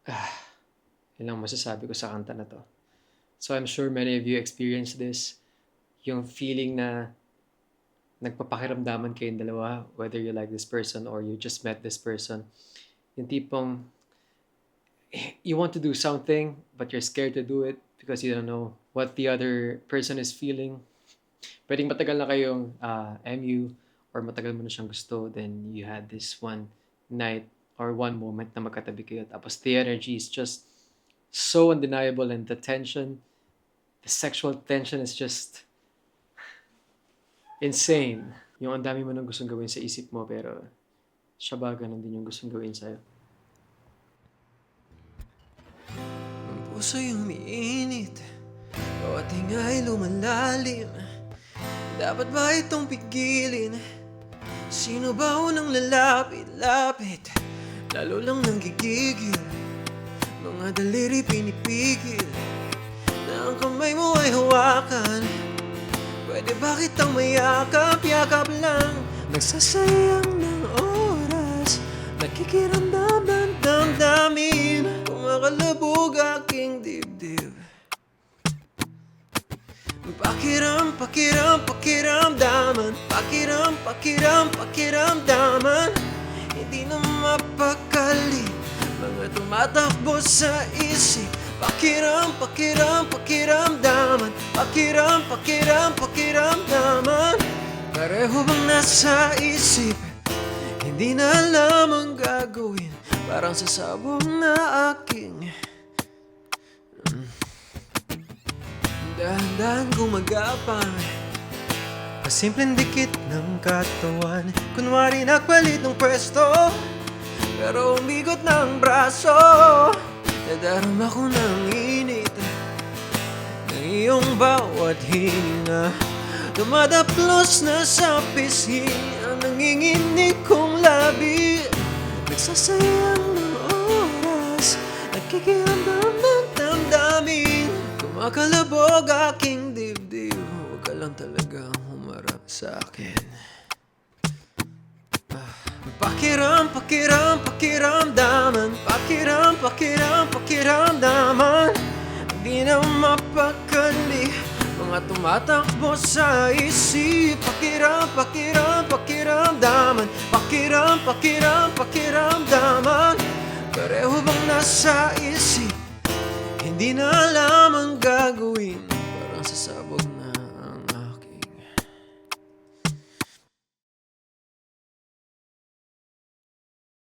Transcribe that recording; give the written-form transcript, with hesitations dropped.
Ah, yun lang masasabi ko sa kanta na 'to. So, I'm sure many of you experience this, yung feeling na nagpapakiramdaman kayong dalawa, whether you like this person or you just met this person. Yung tipong you want to do something, but you're scared to do it because you don't know what the other person is feeling. Puwedeng matagal na kayong, MU or matagal mo na siyang gusto, then you had this one night or one moment na magkatabi kayo tapos the energy is just so undeniable and the sexual tension is just insane. Yung ang dami mo ng gustong gawin sa isip mo pero siya ba ganun din yung gustong gawin sa'yo? Ang puso'y umiinit, bawat hinga'y lumalalim. Dapat ba itong pigilin? Sino ba unang lalapit-lapit? Lalo lang nanggigigil, mga daliri pinipigil, na ang kamay mo ay hawakan. Pwede ba kitang mayakap-yakap lang? Nagsasayang ng oras, nakikiramdam ng damdamin, kumakalabog aking dibdib. Pakiramdaman, pakiramdaman, hindi na mapakali, mga tumatakbo sa isip. Pakiramdaman, pakiramdaman, pareho bang nasa isip? Hindi na alam ang gagawin, parang sasabog na aking dahan-dahan gumagapang, pasimpleng dikit ng katawan. Kunwari nagpalit ng pwesto, pero umigot ng braso. Nadarama ko ng init ng iyong bawat hininga, dumadaplos na sa pisngi ang nanginginig kong labi. Nagsasayang ng oras, nakikiramdam ng damdamin, kumakalabog aking dibdib. Huwag ka lang talagang humarap sa akin. Pakiramdaman, pakiramdaman, hindi na mapakali, mga tumatakbo sa isip. Pakiramdaman, pakiramdaman, pareho bang nasa isip? Hindi na alam